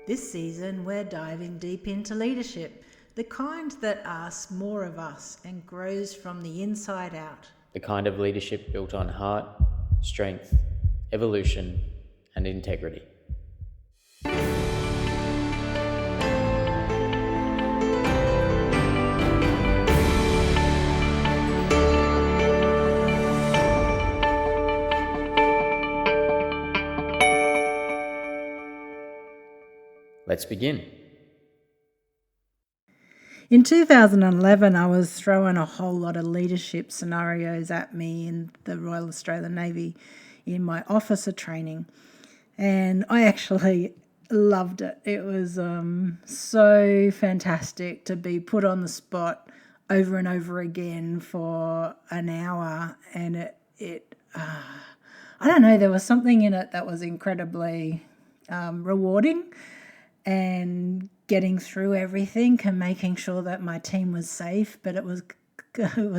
This season, we're diving deep into leadership, the kind that asks more of us and grows from the inside out. The kind of leadership built on heart, strength, evolution, and integrity. Let's begin. In 2011, I was throwing a whole lot of leadership scenarios at me in the Royal Australian Navy in my officer training, and I actually loved it. It was so fantastic to be put on the spot over and over again for an hour, and I don't know, there was something in it that was incredibly rewarding, and getting through everything and making sure that my team was safe, but it was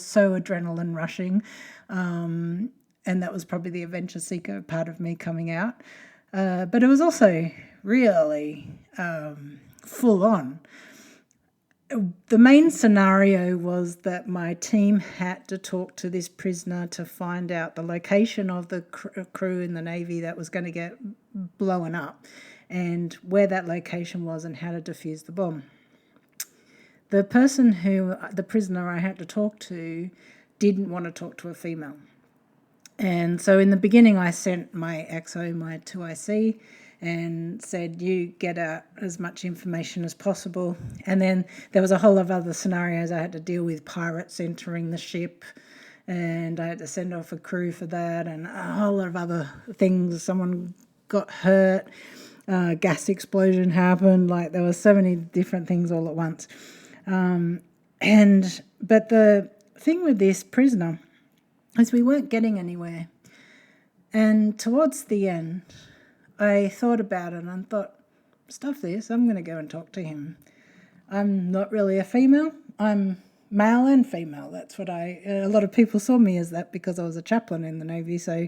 so adrenaline rushing, and that was probably the adventure seeker part of me coming out, but it was also really full on. The main scenario was that my team had to talk to this prisoner to find out the location of the crew in the Navy that was going to get blown up, and where that location was and how to defuse the bomb. The prisoner I had to talk to didn't want to talk to a female. And so in the beginning, I sent my XO, my 2IC, and said, you get out as much information as possible. And then there was a whole lot of other scenarios I had to deal with, pirates entering the ship, and I had to send off a crew for that, and a whole lot of other things. Someone got hurt. Gas explosion happened. Like, there were so many different things all at once. But the thing with this prisoner is we weren't getting anywhere. And towards the end, I thought about it and thought, stuff this, I'm going to go and talk to him. I'm not really a female. I'm male and female. That's what a lot of people saw me as that because I was a chaplain in the Navy. So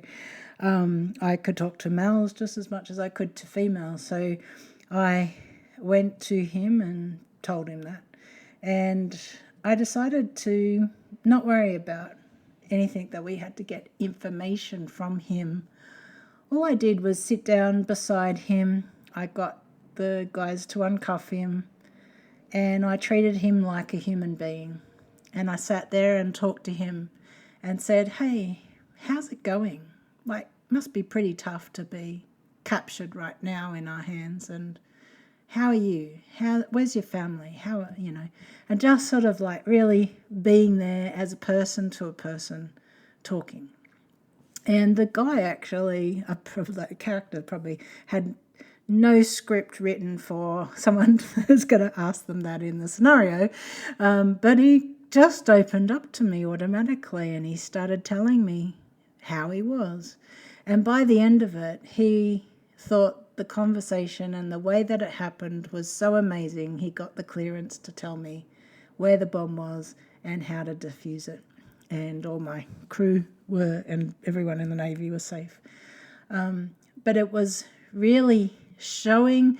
I could talk to males just as much as I could to females. So I went to him and told him that. And I decided to not worry about anything that we had to get information from him. All I did was sit down beside him. I got the guys to uncuff him, and I treated him like a human being. And I sat there and talked to him and said, hey, how's it going? Like, must be pretty tough to be captured right now in our hands. And how are you? Where's your family? And just sort of like really being there as a person to a person talking. And the guy actually, the character probably had no script written for someone who's going to ask them that in the scenario. But he just opened up to me automatically, and he started telling me how he was. And by the end of it, he thought the conversation and the way that it happened was so amazing. He got the clearance to tell me where the bomb was and how to defuse it. And all my crew and everyone in the Navy was safe. But it was really showing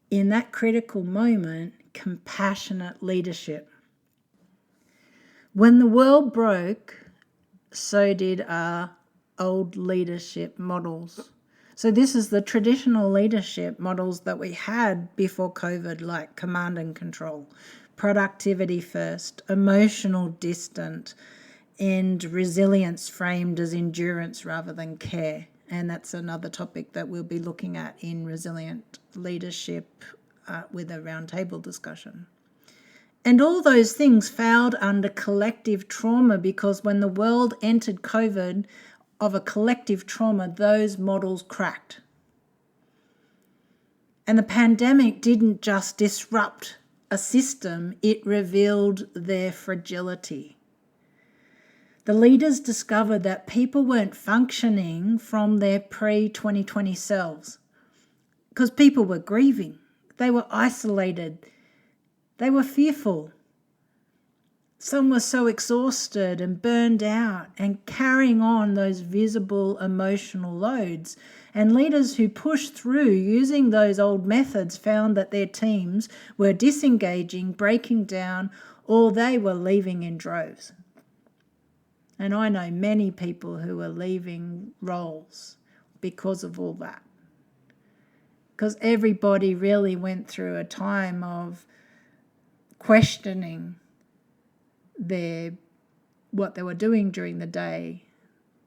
in that critical moment compassionate leadership. When the world broke, so did our old leadership models. So this is the traditional leadership models that we had before COVID, like command and control, productivity first, emotional distant, and resilience framed as endurance rather than care. And that's another topic that we'll be looking at in resilient leadership with a roundtable discussion. And all those things failed under collective trauma, because when the world entered COVID of a collective trauma, those models cracked. And the pandemic didn't just disrupt a system, it revealed their fragility. The leaders discovered that people weren't functioning from their pre-2020 selves because people were grieving. They were isolated. They were fearful. Some were so exhausted and burned out and carrying on those visible emotional loads. And leaders who pushed through using those old methods found that their teams were disengaging, breaking down, or they were leaving in droves. And I know many people who are leaving roles because of all that. Because everybody really went through a time of questioning what they were doing during the day,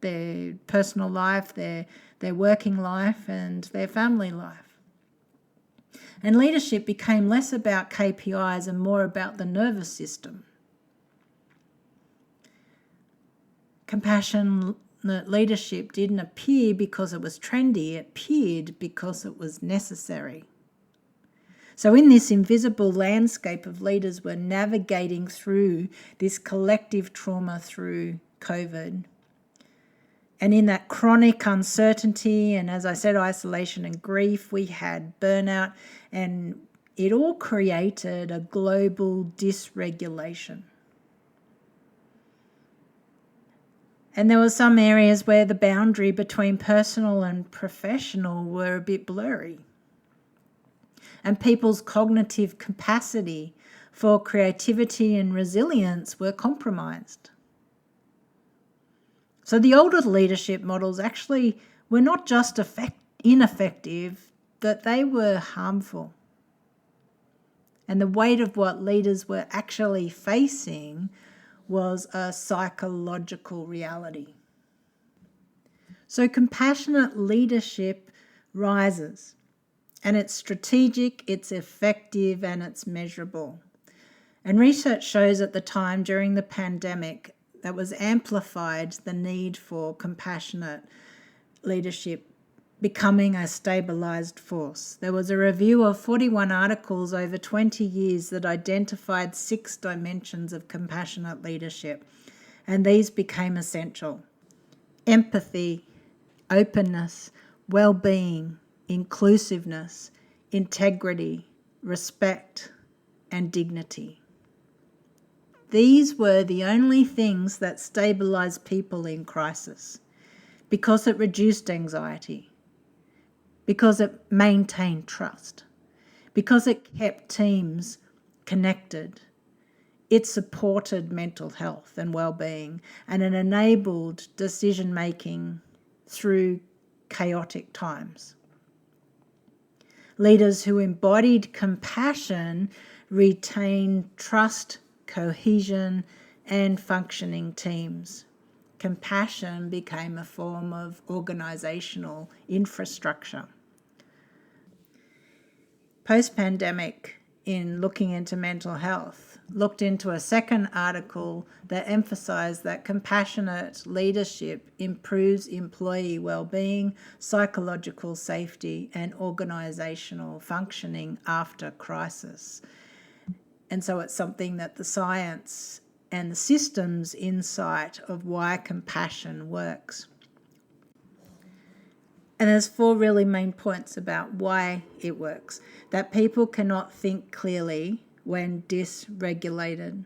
their personal life, their working life, and their family life. And leadership became less about KPIs and more about the nervous system. Compassionate leadership didn't appear because it was trendy, it appeared because it was necessary. So in this invisible landscape of leaders were navigating through this collective trauma through COVID. And in that chronic uncertainty and, as I said, isolation and grief, we had burnout, and it all created a global dysregulation. And there were some areas where the boundary between personal and professional were a bit blurry. And people's cognitive capacity for creativity and resilience were compromised. So the older leadership models actually were not just ineffective, but they were harmful. And the weight of what leaders were actually facing was a psychological reality. So compassionate leadership rises. And it's strategic, it's effective, and it's measurable. And research shows at the time during the pandemic that was amplified the need for compassionate leadership becoming a stabilised force. There was a review of 41 articles over 20 years that identified 6 dimensions of compassionate leadership, and these became essential: empathy, openness, well-being, inclusiveness, integrity, respect, and dignity. These were the only things that stabilised people in crisis, because it reduced anxiety, because it maintained trust, because it kept teams connected, it supported mental health and well-being, and it enabled decision-making through chaotic times. Leaders who embodied compassion retained trust, cohesion, and functioning teams. Compassion became a form of organisational infrastructure. Post-pandemic, in looking into mental health, looked into a second article that emphasised that compassionate leadership improves employee well-being, psychological safety, and organisational functioning after crisis. And so it's something that the science and the systems insight of why compassion works. And there's 4 really main points about why it works. That people cannot think clearly when dysregulated.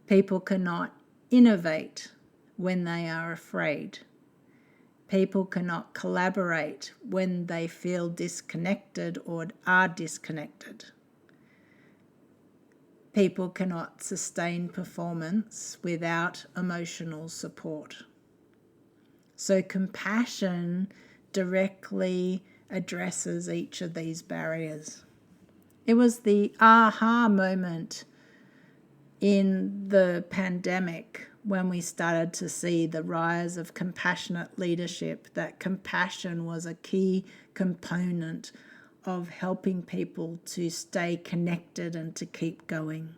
People cannot innovate when they are afraid. People cannot collaborate when they feel disconnected or are disconnected. People cannot sustain performance without emotional support. So compassion directly addresses each of these barriers. It was the aha moment in the pandemic when we started to see the rise of compassionate leadership, that compassion was a key component of helping people to stay connected and to keep going.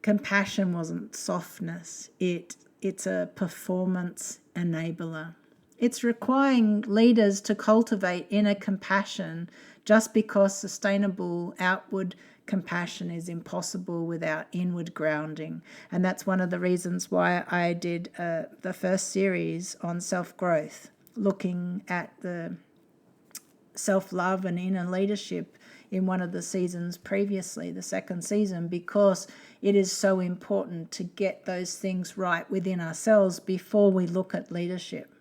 Compassion wasn't softness, it's a performance enabler. It's requiring leaders to cultivate inner compassion just because sustainable outward compassion is impossible without inward grounding. And that's one of the reasons why I did the first series on self-growth, looking at the self-love and inner leadership in one of the seasons previously, the second season, because it is so important to get those things right within ourselves before we look at leadership.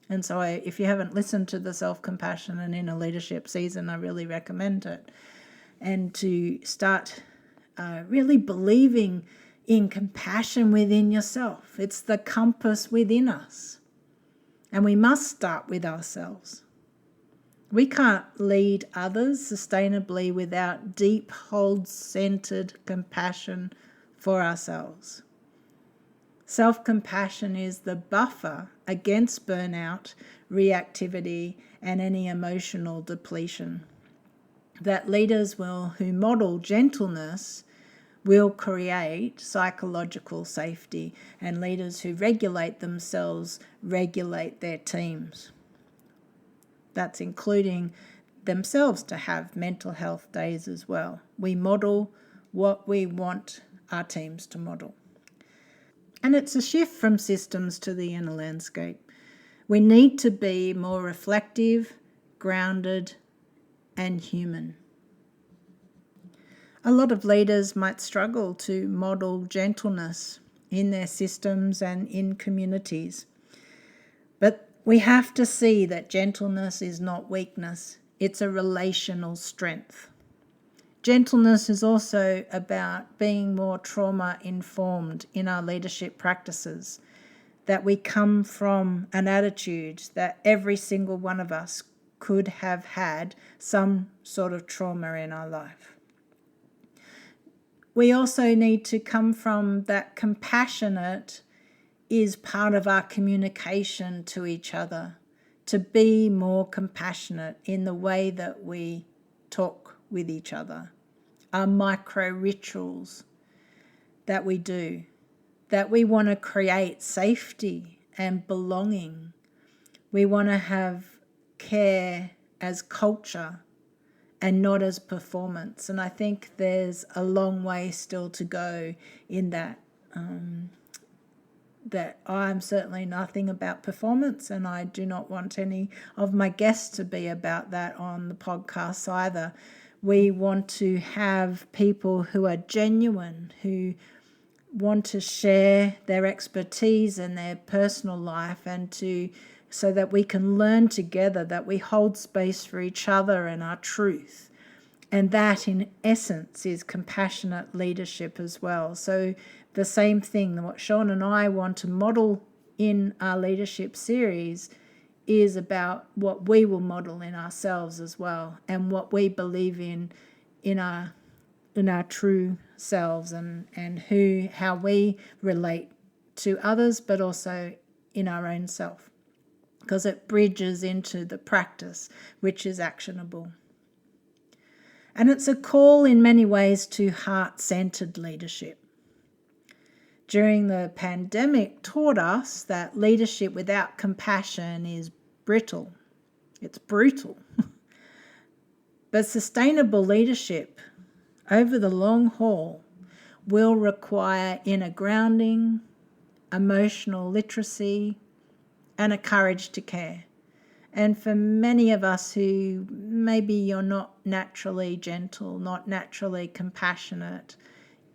And so if you haven't listened to the Self-Compassion and Inner Leadership season, I really recommend it. And to start really believing in compassion within yourself. It's the compass within us. And we must start with ourselves. We can't lead others sustainably without deep, hold-centered compassion for ourselves. Self-compassion is the buffer against burnout, reactivity, and any emotional depletion. That leaders who model gentleness will create psychological safety, and leaders who regulate themselves regulate their teams. That's including themselves to have mental health days as well. We model what we want our teams to model. And it's a shift from systems to the inner landscape. We need to be more reflective, grounded, and human. A lot of leaders might struggle to model gentleness in their systems and in communities. But we have to see that gentleness is not weakness. It's a relational strength. Gentleness is also about being more trauma-informed in our leadership practices, that we come from an attitude that every single one of us could have had some sort of trauma in our life. We also need to come from that compassionate is part of our communication to each other, to be more compassionate in the way that we talk with each other, our micro rituals that we do, that we want to create safety and belonging. We want to have care as culture and not as performance. And I think there's a long way still to go in that. That I'm certainly nothing about performance, and I do not want any of my guests to be about that on the podcast either. We want to have people who are genuine, who want to share their expertise and their personal life, and so that we can learn together, that we hold space for each other and our truth. And that, in essence, is compassionate leadership as well. So the same thing, what Sean and I want to model in our leadership series is about what we will model in ourselves as well, and what we believe in our true selves, and how we relate to others, but also in our own self, because it bridges into the practice, which is actionable. And it's a call in many ways to heart-centered leadership. During the pandemic taught us that leadership without compassion is brittle. It's brutal. But sustainable leadership over the long haul will require inner grounding, emotional literacy, and a courage to care. And for many of us who maybe you're not naturally gentle, not naturally compassionate,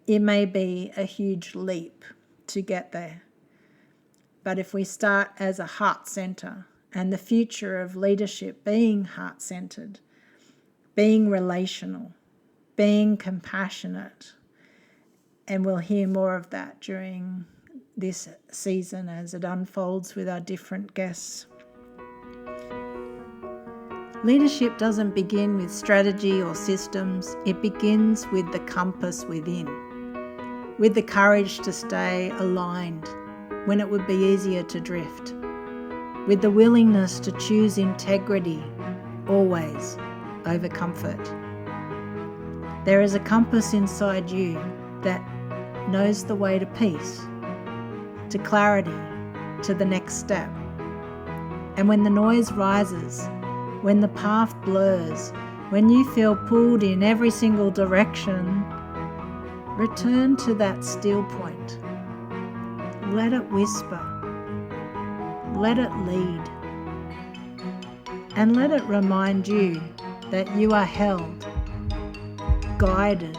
it may be a huge leap to get there. But if we start as a heart center, and the future of leadership being heart-centered, being relational, being compassionate, and we'll hear more of that during this season as it unfolds with our different guests. Leadership doesn't begin with strategy or systems. It begins with the compass within, with the courage to stay aligned when it would be easier to drift, with the willingness to choose integrity always over comfort. There is a compass inside you that knows the way to peace, to clarity, to the next step. And when the noise rises, when the path blurs, when you feel pulled in every single direction, return to that still point. Let it whisper. Let it lead. And let it remind you that you are held guided,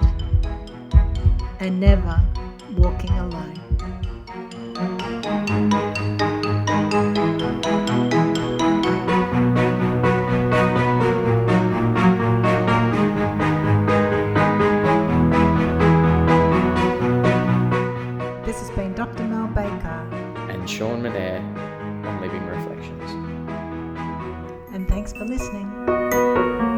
and never walking alone. This has been Dr. Mel Baker and Sean Manair on Living Reflections. and thanks for listening.